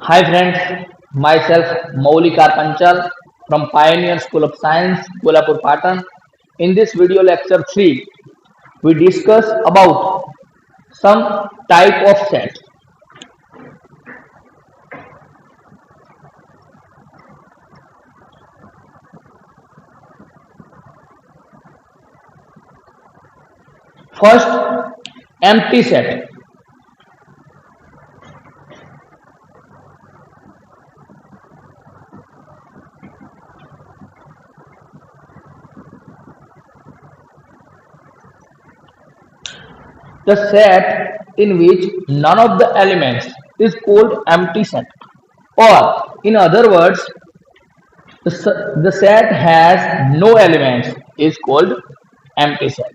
Hi friends, myself Maulik Panchal from Pioneer School of Science, Kolhapur Patan. In this video lecture 3, we discuss about some type of set. First, empty set. The set in which none of the elements is called empty set. Or, in other words, the set has no elements is called empty set.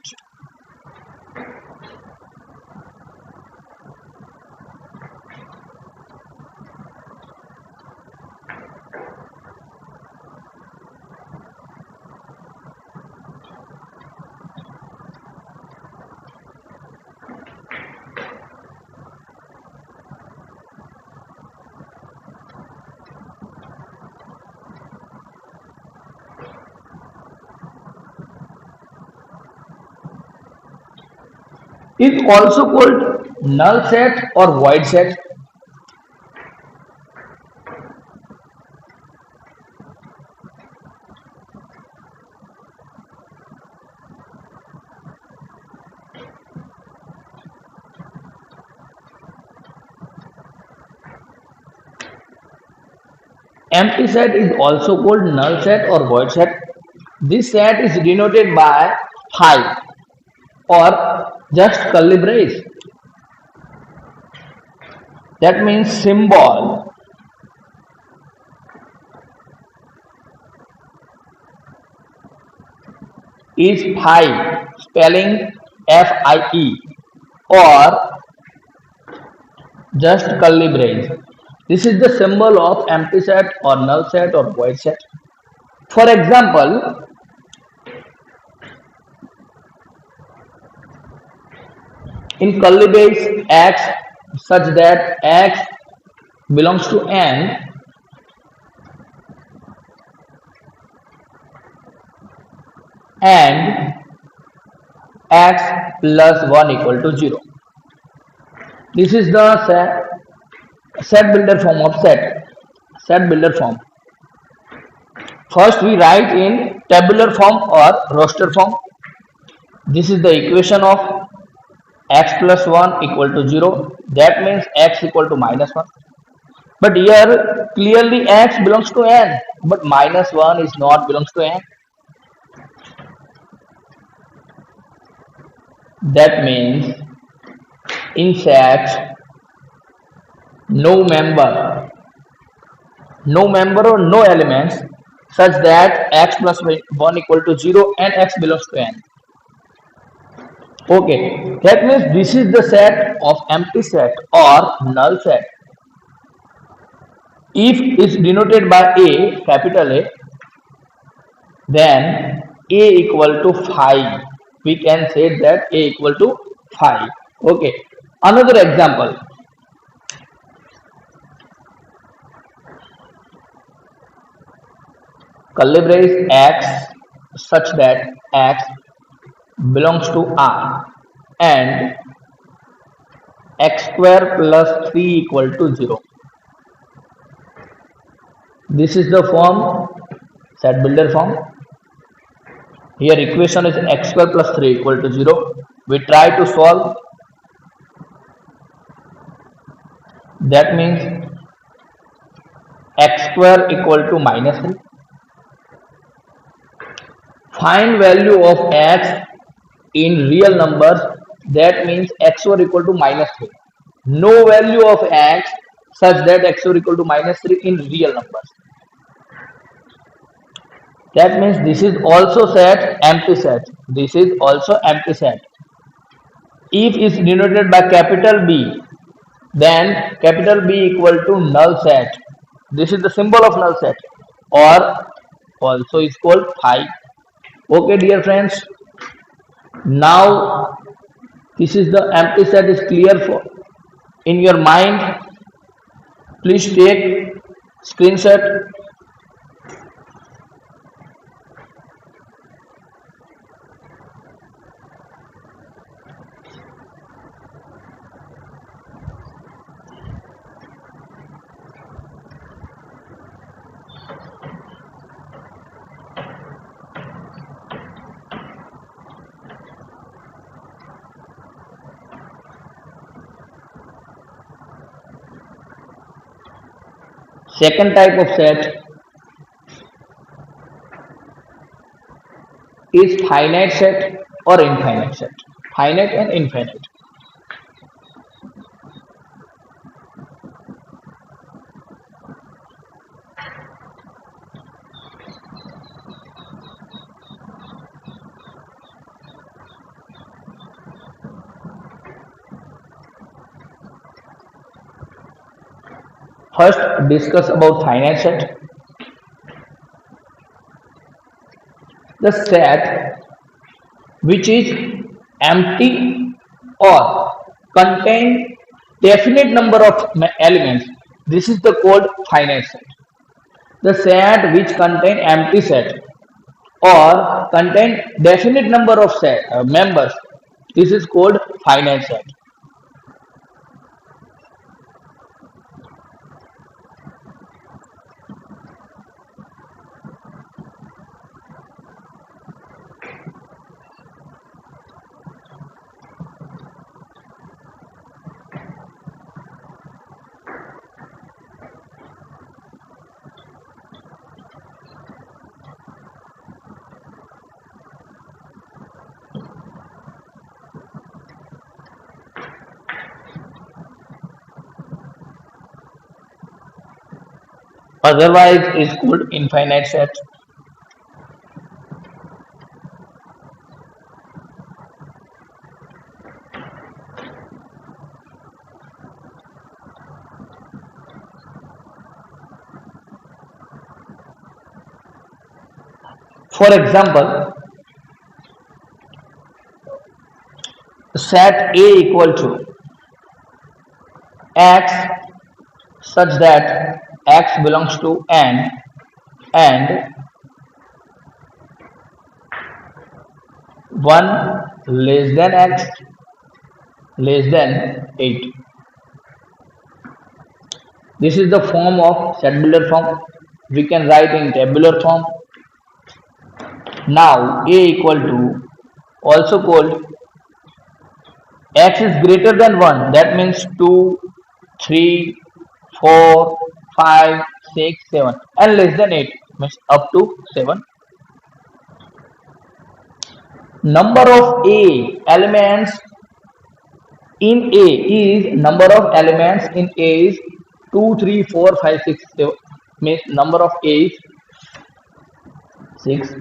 Is also called null set or void set. Empty set is also called null set or void set. This set is denoted by phi or just curly brace. That means symbol is phi, spelling FIE, or just curly brace. This is the symbol of empty set or null set or void set. For example, in curly brace x such that x belongs to n and x plus 1 equal to 0. This is the set builder form of set builder form. First we write in tabular form or roster form. This is the equation of x plus 1 equal to 0. That means x equal to minus 1. But here clearly x belongs to n, but minus 1 is not belongs to n. That means in set no member or no elements such that x plus 1 equal to 0 and x belongs to n. Okay, that means this is the set of empty set or null set. If is denoted by A, capital A, then A equal to phi. We can say that A equal to phi. Okay, another example. Curly brace x such that x belongs to R and x square plus 3 equal to 0. This is the form, set builder form. Here equation is x square plus 3 equal to 0. We try to solve. That means x square equal to minus 3. Find value of x in real numbers. That means x square equal to minus 3. No value of x such that x square equal to minus 3 in real numbers. That means this is also set empty set. This is also empty set. If is denoted by capital B, then capital B equal to null set. This is the symbol of null set, or also is called phi. Okay, dear friends. Now this is the empty set is clear for in your mind. Please take screenshot. Second type of set is finite set or infinite set. Finite and infinite. First, discuss about finite set. The set which is empty or contain definite number of elements. This is the called finite set. The set which contain empty set or contain definite number of members. This is called finite set. Otherwise is called infinite set. For example, set A equal to x such that x belongs to n and 1 less than x less than 8. This is the form of set builder form. We can write in tabular form. Now A equal to, also called, x is greater than 1, that means 2, 3, 4, 5, 6, 7, and less than 8 means up to 7. Number of A elements in A is, number of elements in A is 2, 3, 4, 5, 6, 7, means number of A is 6.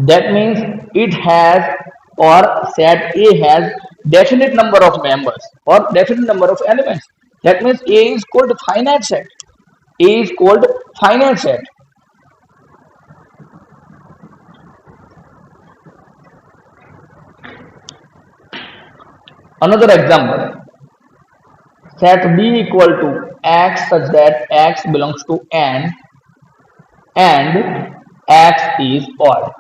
That means it has, or set A has definite number of members or definite number of elements. That means A is called finite set. A is called finite set. Another example, set B equal to x such that x belongs to n and x is odd.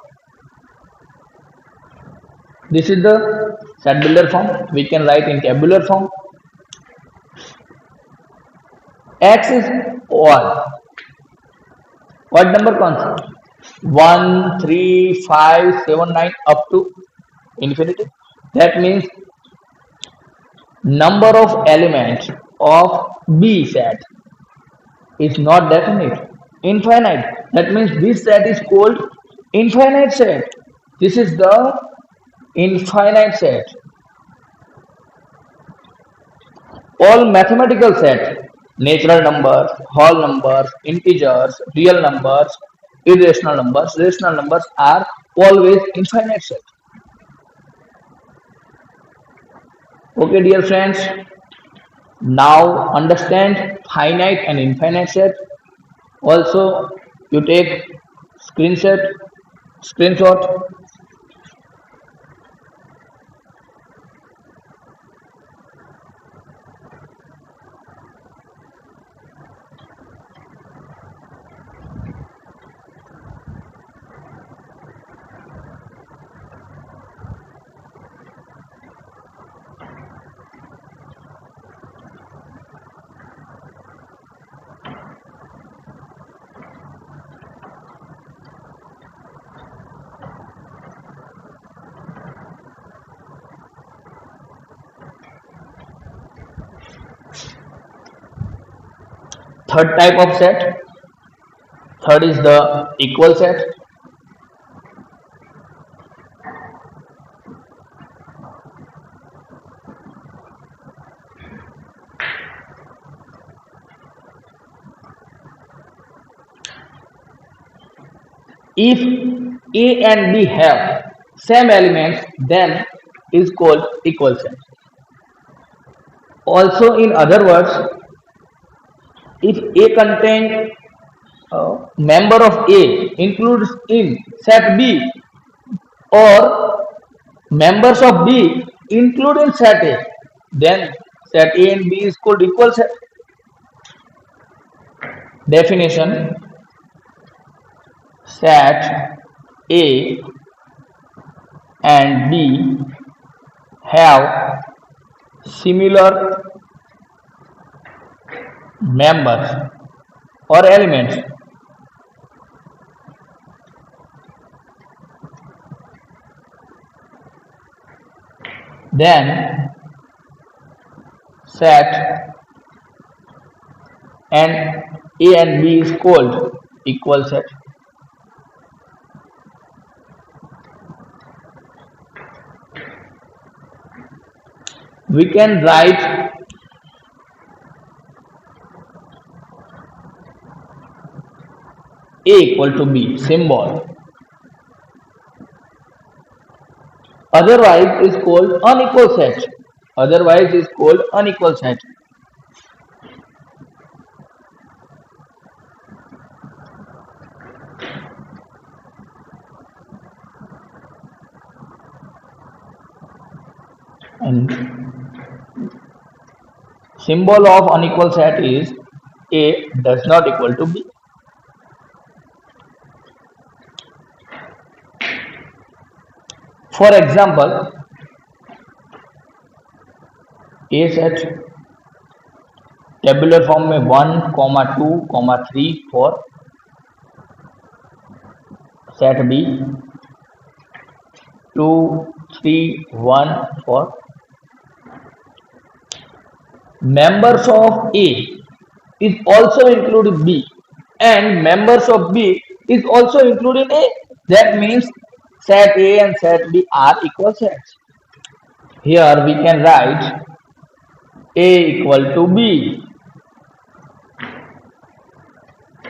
This is the set builder form. We can write in tabular form. X is odd. Odd number concept. 1, 3, 5, 7, 9 up to infinity. That means number of elements of B set is not definite, infinite. That means this set is called infinite set. This is the infinite set. All mathematical set, natural numbers, whole numbers, integers, real numbers, irrational numbers, rational numbers are always infinite set. Okay, dear friends, now understand finite and infinite set. Also, you take screenshot. Third type of set, third is the equal set. If A and B have same elements, then is called equal set. Also, in other words, if A contains member of A includes in set B, or members of B include in set A, then set A and B is called equal set. Definition: set A and B have similar members or elements, then set and A and B is called equal set. We can write A equal to B symbol. Otherwise is called unequal set. Otherwise is called unequal set. And symbol of unequal set is A does not equal to B. For example, A set tabular form में 1, 2, 3 for set B 2, 3, 1 for members of A is also included B and members of B is also included A. That means set A and set B are equal sets. Here we can write A equal to B.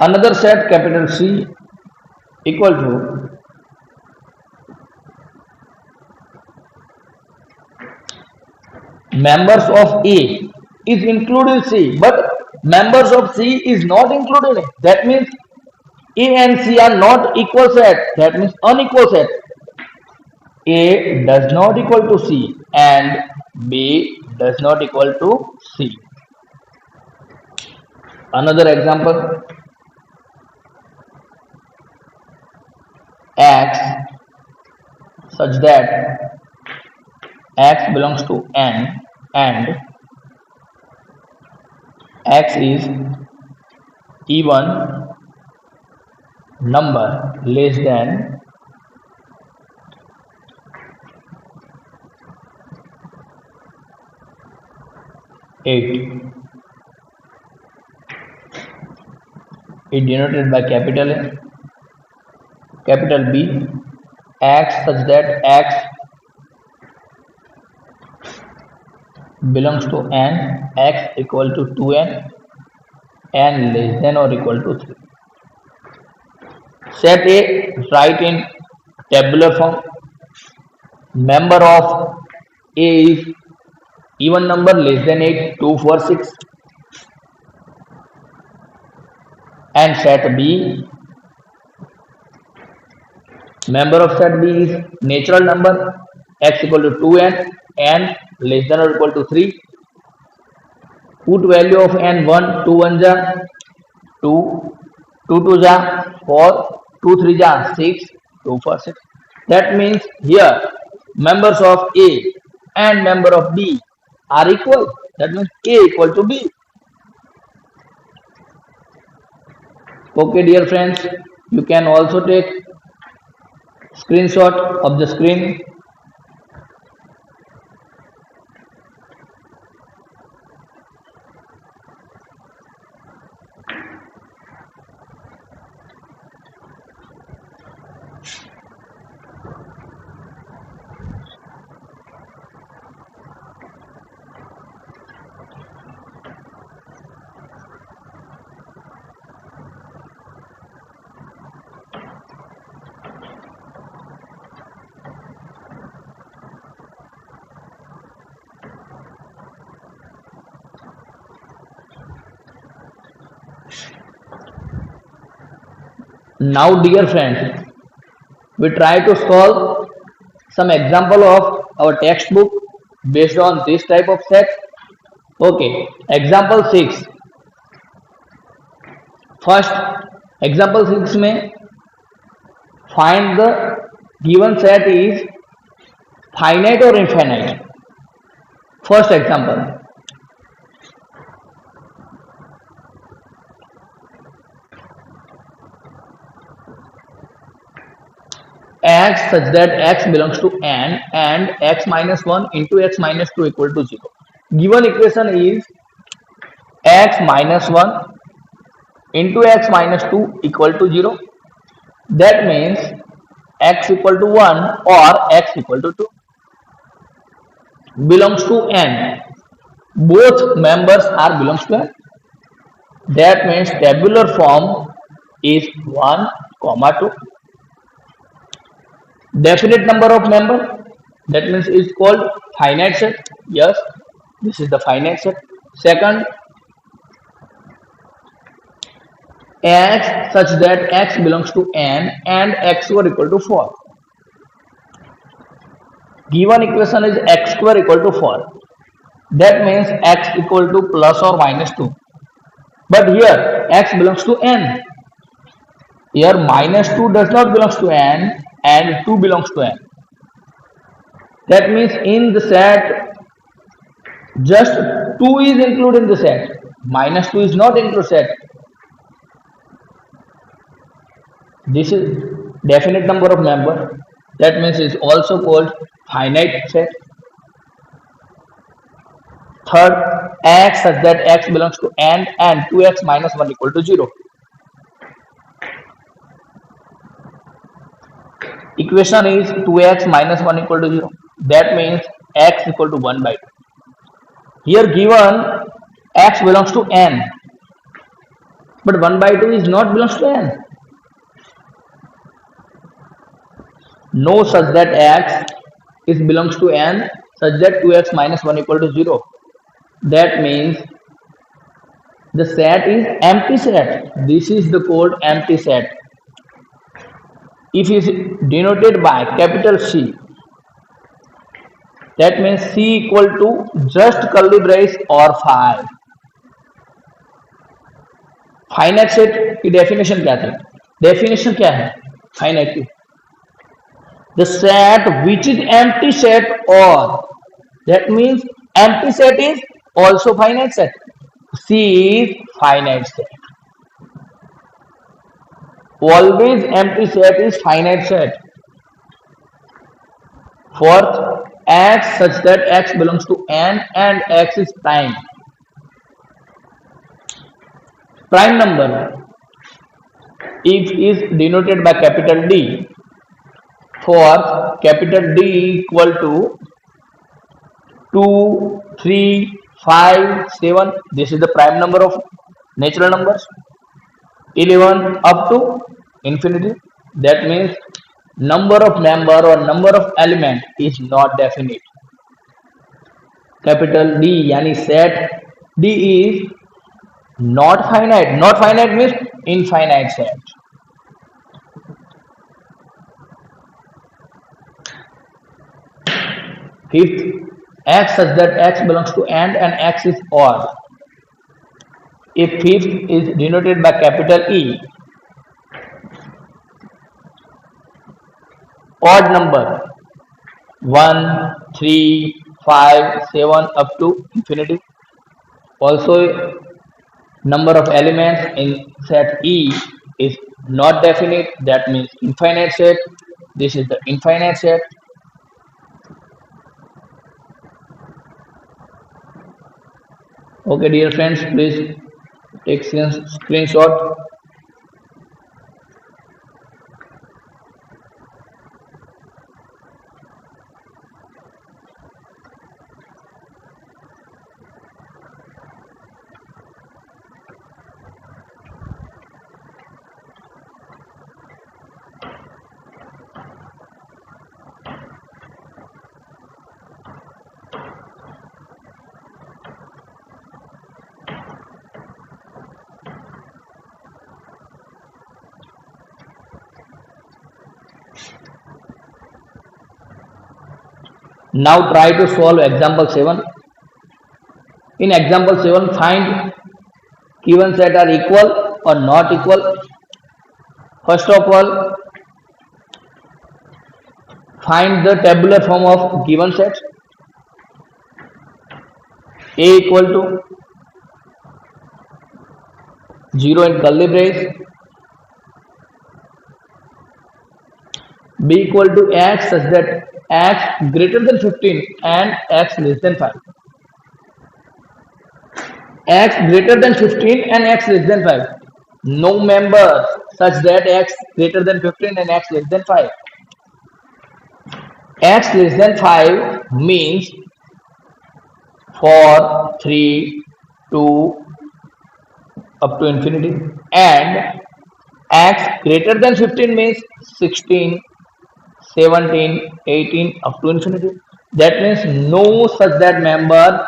Another set capital C equal to members of A is included C, but members of C is not included in it. That means A and C are not equal set. That means unequal set. A does not equal to C and B does not equal to C. Another example, X such that X belongs to N and X is even number less than 8. It denoted by capital A, capital B, X such that X belongs to N, X equal to 2N, N less than or equal to 3. Set A, write in tabular form. Member of A is even number less than 8, 2, 4, 6. And set B, member of set B is natural number x equal to 2n, n less than or equal to 3. Put value of n 1, 2 1 ja 2, 2 2 ja 4, 2 3 ja 6, 2 4 6. That means here members of A and member of B are equal. That means A equal to B. Okay, dear friends, you can also take screenshot of the screen. Now, dear friends, we try to solve some example of our textbook based on this type of set. Okay, example 6. First, example 6 में find the given set is finite or infinite. First example, x such that x belongs to n and x minus 1 into x minus 2 equal to 0. Given equation is x minus 1 into x minus 2 equal to 0. That means x equal to 1 or x equal to 2 belongs to n. Both members are belongs to n. That means tabular form is 1 comma 2. Definite number of member, that means is called finite set. Yes, this is the finite set. Second, x such that x belongs to n and x square equal to 4. Given equation is x square equal to 4. That means x equal to plus or minus 2. But here x belongs to n. Here minus 2 does not belongs to n and 2 belongs to n. That means in the set just 2 is included in the set. Minus 2 is not included set. This is definite number of member. That means it's also called finite set. Third, x such that x belongs to n and 2x minus 1 equal to 0. Equation is 2x minus 1 equal to 0. That means x equal to 1 by 2. Here given x belongs to n, but 1 by 2 is not belongs to n. No such that x is belongs to n such that 2x minus 1 equal to 0. That means the set is empty set. This is the code empty set. If it is denoted by capital C, that means C equal to just curly brace or 5. Finite set की definition क्या थी? Definition क्या है finite की? The set which is empty set और that means empty set is also finite set. C is finite set. Always empty set is finite set. Fourth, x such that x belongs to n and x is prime. Prime number if is denoted by capital D. Fourth, capital D equal to 2, 3, 5, 7. This is the prime number of natural numbers. 11 up to infinity. That means number of member or number of element is not definite. Capital D yani set D is not finite. Not finite means infinite set. Fifth, x such that x belongs to n and x is odd. If fifth is denoted by capital E, odd number 1, 3, 5, 7 up to infinity. Also number of elements in set E is not definite, that means infinite set. This is the infinite set. Okay dear friends, please take screenshot. Now try to solve example 7. In example 7, find given set are equal or not equal. First of all, find the tabular form of given set. A equal to 0 in curly brace, b equal to x such that x greater than 15 and x less than 5. X greater than 15 and x less than 5. No member such that x greater than 15 and x less than 5. X less than 5 means 4, 3, 2 up to infinity, and x greater than 15 means 16, 17, 18 up to infinity. That means no such that member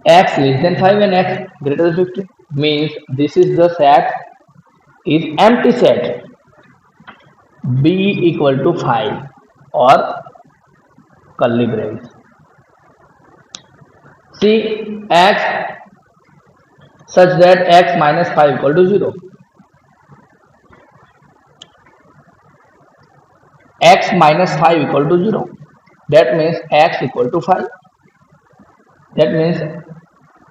x less than 5 and x greater than 15 means this is the set is empty set. B equal to 5 or curly brace. See x such that x minus 5 equal to 0. X minus 5 equal to 0. That means x equal to 5. That means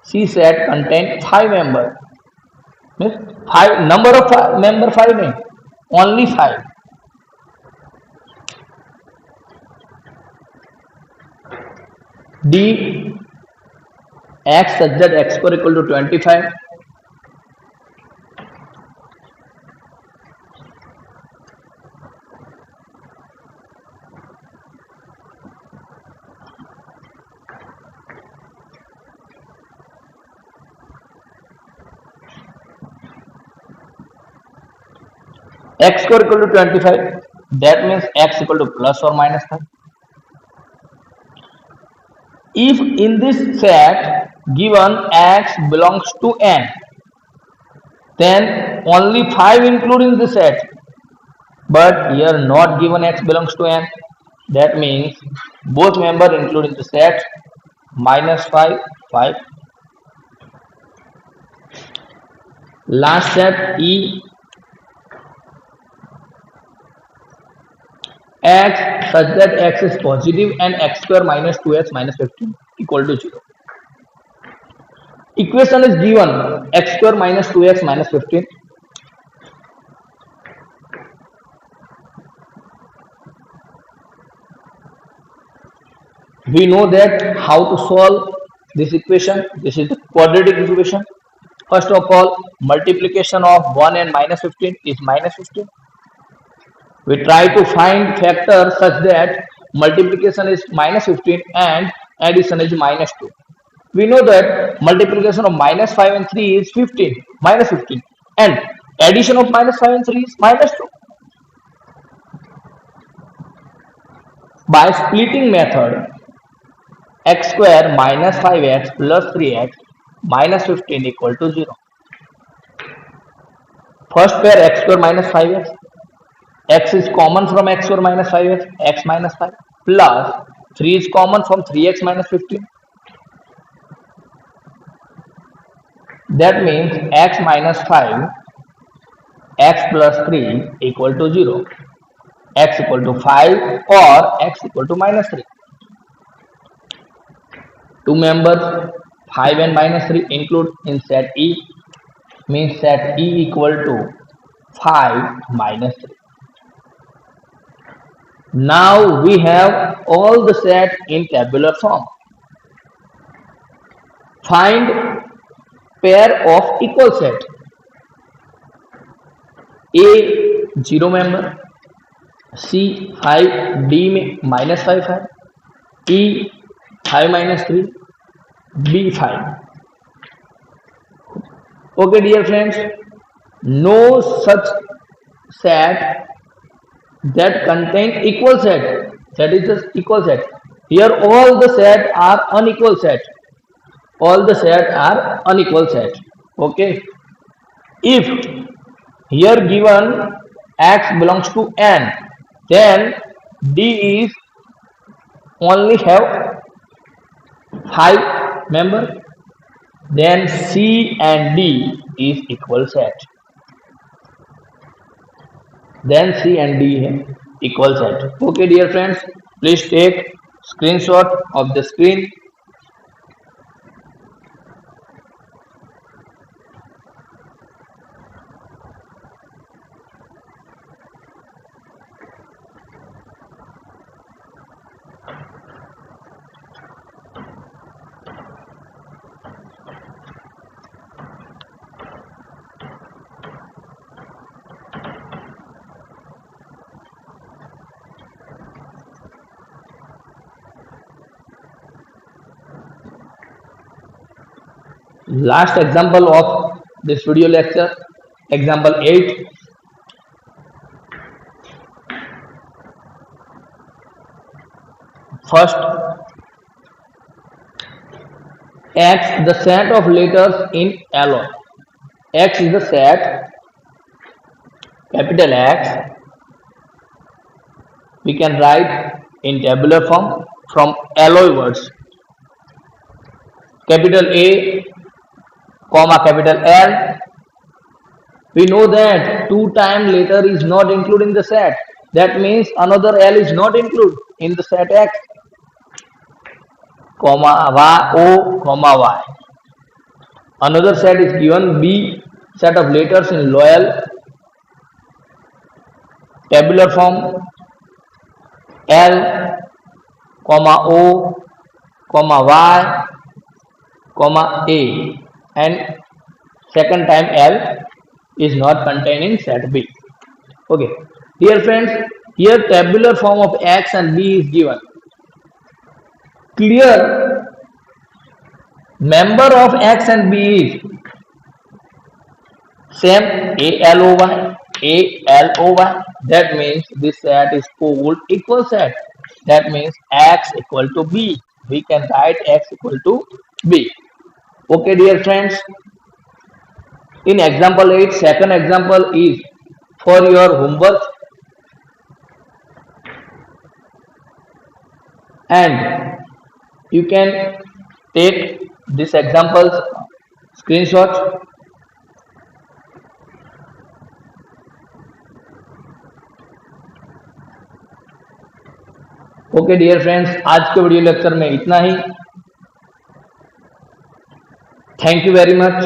C set contain 5 member. Means 5 number of member 5 नहीं, only 5. D x such that x square equal to 25. X square equal to 25. That means x equal to plus or minus 5. If in this set given x belongs to n, then only 5 including the set. But here not given x belongs to n. That means both member including the set minus 5, 5. Last set E x such that x is positive and x square minus 2x minus 15 equal to 0. Equation is given x square minus 2x minus 15. We know that how to solve this equation. This is the quadratic equation. First of all, multiplication of 1 and minus 15 is minus 15. We try to find factor such that multiplication is minus 15 and addition is minus 2. We know that multiplication of minus 5 and 3 is 15, minus 15, and addition of minus 5 and 3 is minus 2. By splitting method, x square minus 5x plus 3x minus 15 equal to 0. First pair x square minus 5x. X is common from x square minus 5x, x minus 5, plus 3 is common from 3x minus 15. That means x minus 5, x plus 3 equal to 0, x equal to 5 or x equal to minus 3. Two members 5 and minus 3 include in set E, means set E equal to 5 minus 3. Now we have all the set in tabular form. Find pair of equal set. A 0 member, C 5, D में minus 5 है, E 5 minus 3, B 5. Okay dear friends, no such set that contain equal set, that is the equal set. Here all the set are unequal set. All the set are unequal set. Okay. If here given x belongs to n, then D is only have 5 member, then C and D is equal set. Then C and D है equal set. Okay, dear friends, please take screenshot of the screen. Last example of this video lecture, example 8. First, X the set of letters in alloy. X is the set, capital X. We can write in tabular form from alloy words. Capital A, comma capital L. We know that 2 times letter is not included in the set. That means another L is not included in the set X. Comma Y, O, comma Y. Another set is given B, set of letters in loyal tabular form L, comma O, comma Y, comma A, and second time L is not contained in set B. Okay, dear friends, here tabular form of X and B is given. Clear member of X and B is same ALOY, ALOY. That means this set is called equal set. That means X equal to B. We can write X equal to B. Okay, dear friends. In example 8, second example is for your homework, and you can take this examples screenshot. Okay dear friends, आज के video lecture में इतना ही. Thank you very much.